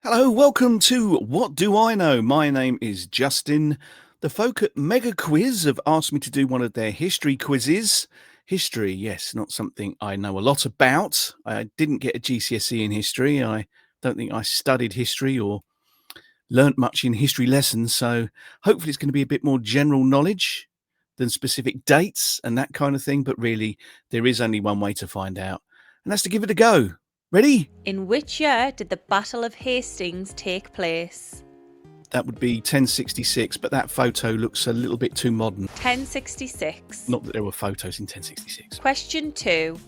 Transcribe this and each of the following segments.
Hello, welcome to What Do I Know? My name is Justin. The folk at Mega Quiz have asked me to do one of their history quizzes. History, yes, not something I know a lot about. I didn't get a GCSE in history. I don't think I studied history or learnt much in history lessons. So hopefully it's going to be a bit more general knowledge than specific dates and that kind of thing. But really, there is only one way to find out, and that's to give it a go. Ready? In which year did the Battle of Hastings take place? That would be 1066, but that photo looks a little bit too modern. 1066. Not that there were photos in 1066. Question 2.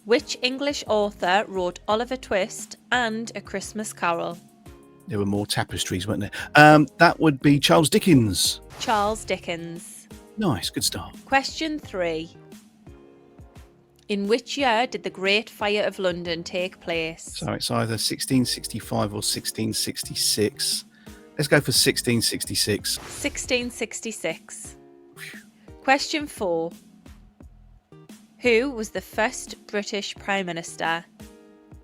Which English author wrote Oliver Twist and A Christmas Carol? There were more tapestries, weren't there? That would be Charles Dickens. Charles Dickens. Nice, good start. Question 3. In which year did the Great Fire of London take place? So it's either 1665 or 1666. Let's go for 1666. 1666. Question 4. Who was the first British Prime Minister?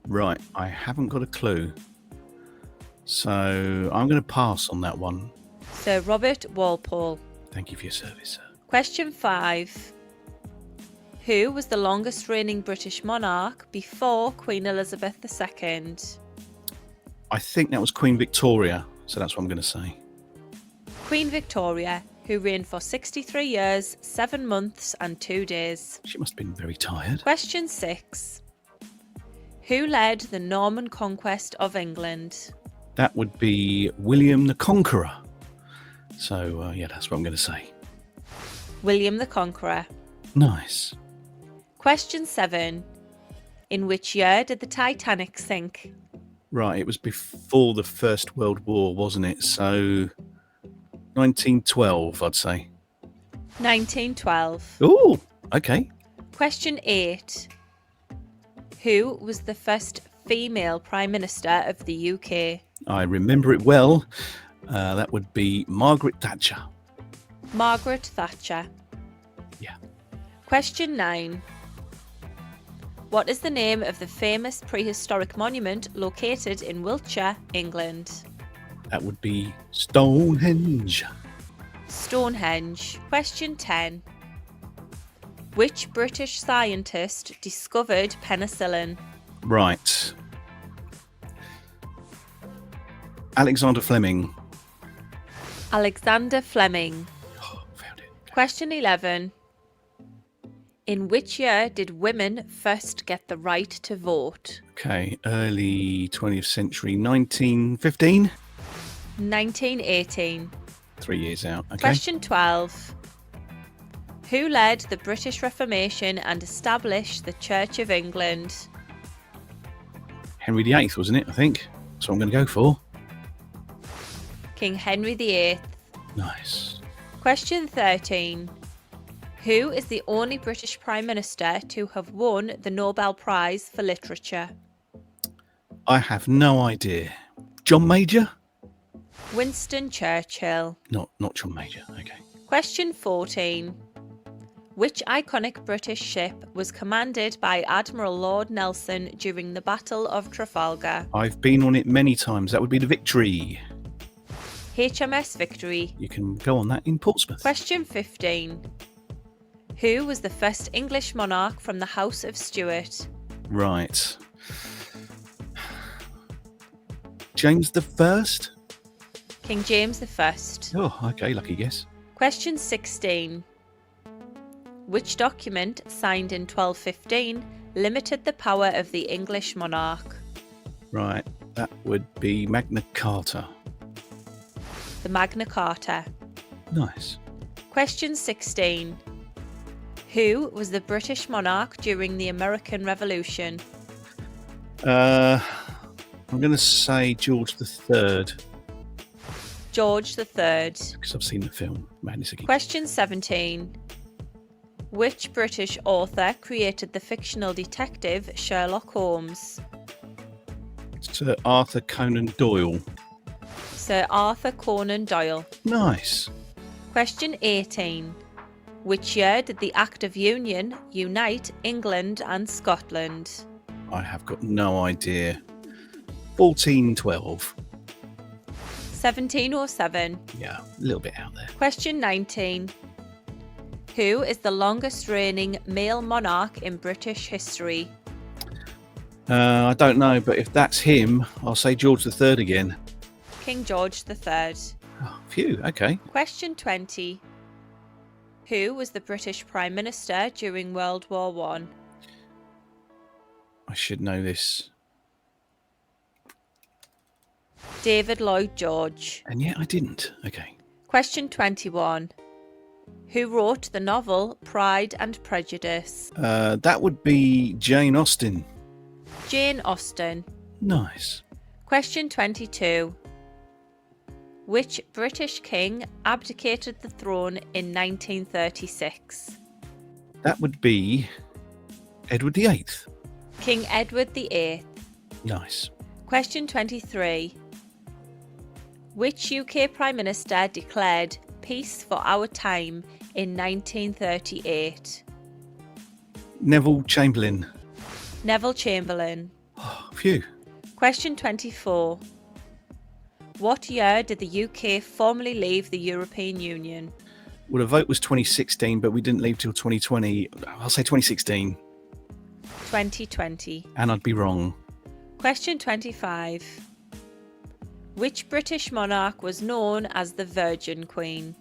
Right, I haven't got a clue. So I'm going to pass on that one. Sir Robert Walpole. Thank you for your service, sir. Question 5. Who was the longest reigning British monarch before Queen Elizabeth II? I think that was Queen Victoria, so that's what I'm going to say. Queen Victoria, who reigned for 63 years, 7 months and 2 days. She must have been very tired. Question 6. Who led the Norman conquest of England? That would be William the Conqueror. So, yeah, that's what I'm going to say. William the Conqueror. Nice. Question 7. In which year did the Titanic sink? Right, it was before the First World War, wasn't it? So, 1912, I'd say. 1912. Oh, okay. Question 8. Who was the first female Prime Minister of the UK? I remember it well. That would be Margaret Thatcher. Margaret Thatcher. Yeah. Question 9. What is the name of the famous prehistoric monument located in Wiltshire, England? That would be Stonehenge. Stonehenge. Question 10. Which British scientist discovered penicillin? Right. Alexander Fleming. Alexander Fleming. Oh, found it. Okay. Question 11. In which year did women first get the right to vote? Okay, early 20th century, 1915. 1918. 3 years out. Okay. Question 12. Who led the British Reformation and established the Church of England? Henry VIII, wasn't it? I think. That's what I'm going to go for. King Henry VIII. Nice. Question 13. Who is the only British Prime Minister to have won the Nobel Prize for Literature? I have no idea. John Major? Winston Churchill. Not John Major. Okay. Question 14. Which iconic British ship was commanded by Admiral Lord Nelson during the Battle of Trafalgar? I've been on it many times. That would be the Victory. HMS Victory. You can go on that in Portsmouth. Question 15. Who was the first English monarch from the House of Stuart? Right. James the First? King James I. Oh, okay, lucky guess. Question 16. Which document, signed in 1215, limited the power of the English monarch? Right, that would be Magna Carta. The Magna Carta. Nice. Question 16. Who was the British monarch during the American Revolution? I'm going to say George III. George III. Because I've seen the film Madness Again. Question 17. Which British author created the fictional detective Sherlock Holmes? Sir Arthur Conan Doyle. Sir Arthur Conan Doyle. Nice. Question 18. Which year did the Act of Union unite England and Scotland? I have got no idea. 1412. 1707. Yeah, a little bit out there. Question 19. Who is the longest reigning male monarch in British history? I don't know, but if that's him, I'll say George III again. King George III. Oh, phew, okay. Question 20. Who was the British Prime Minister during World War One? I should know this. David Lloyd George. And yet I didn't. Okay. Question 21. Who wrote the novel Pride and Prejudice? That would be Jane Austen. Jane Austen. Nice. Question 22. Which British king abdicated the throne in 1936? That would be Edward VIII. King Edward VIII. Nice. Question 23. Which UK Prime Minister declared peace for our time in 1938? Neville Chamberlain. Neville Chamberlain. Oh, phew. Question 24. What year did the UK formally leave the European Union? Well, the vote was 2016, but we didn't leave till 2020. I'll say 2016. 2020. And I'd be wrong. Question 25. Which British monarch was known as the Virgin Queen?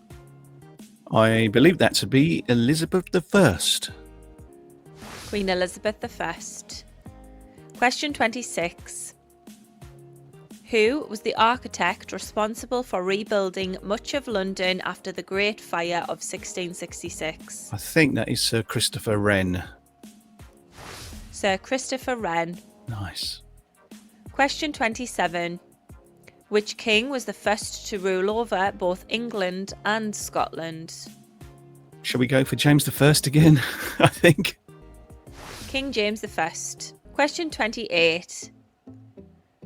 I believe that to be Elizabeth I. Queen Elizabeth I. Question 26. Who was the architect responsible for rebuilding much of London after the Great Fire of 1666? I think that is Sir Christopher Wren. Sir Christopher Wren. Nice. Question 27. Which king was the first to rule over both England and Scotland? Shall we go for James I again? I think. King James I. Question 28.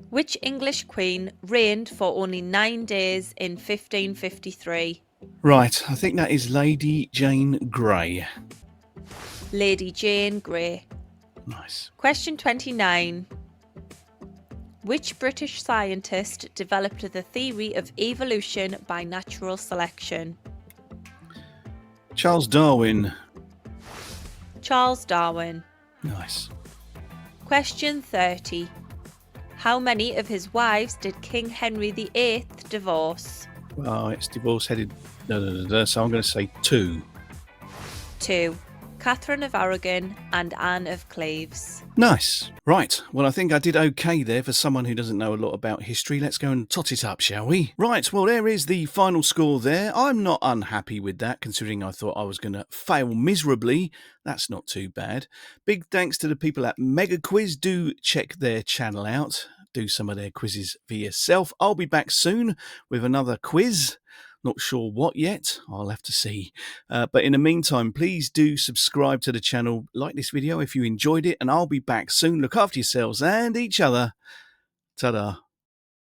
Which English queen reigned for only 9 days in 1553? Right, I think that is Lady Jane Grey. Lady Jane Grey. Nice. Question 29. Which British scientist developed the theory of evolution by natural selection? Charles Darwin. Charles Darwin. Nice. Question 30. How many of his wives did King Henry VIII divorce? Well, it's divorce-headed. So I'm going to say 2. 2. Catherine of Aragon and Anne of Cleves. Nice. Right. Well, I think I did okay there for someone who doesn't know a lot about history. Let's go and tot it up, shall we? Right. Well, there is the final score there. I'm not unhappy with that, considering I thought I was going to fail miserably. That's not too bad. Big thanks to the people at Mega Quiz. Do check their channel out. Do some of their quizzes for yourself. I'll be back soon with another quiz. Not sure what yet. I'll have to see. But in the meantime, please do subscribe to the channel. Like this video if you enjoyed it. And I'll be back soon. Look after yourselves and each other. Ta-da.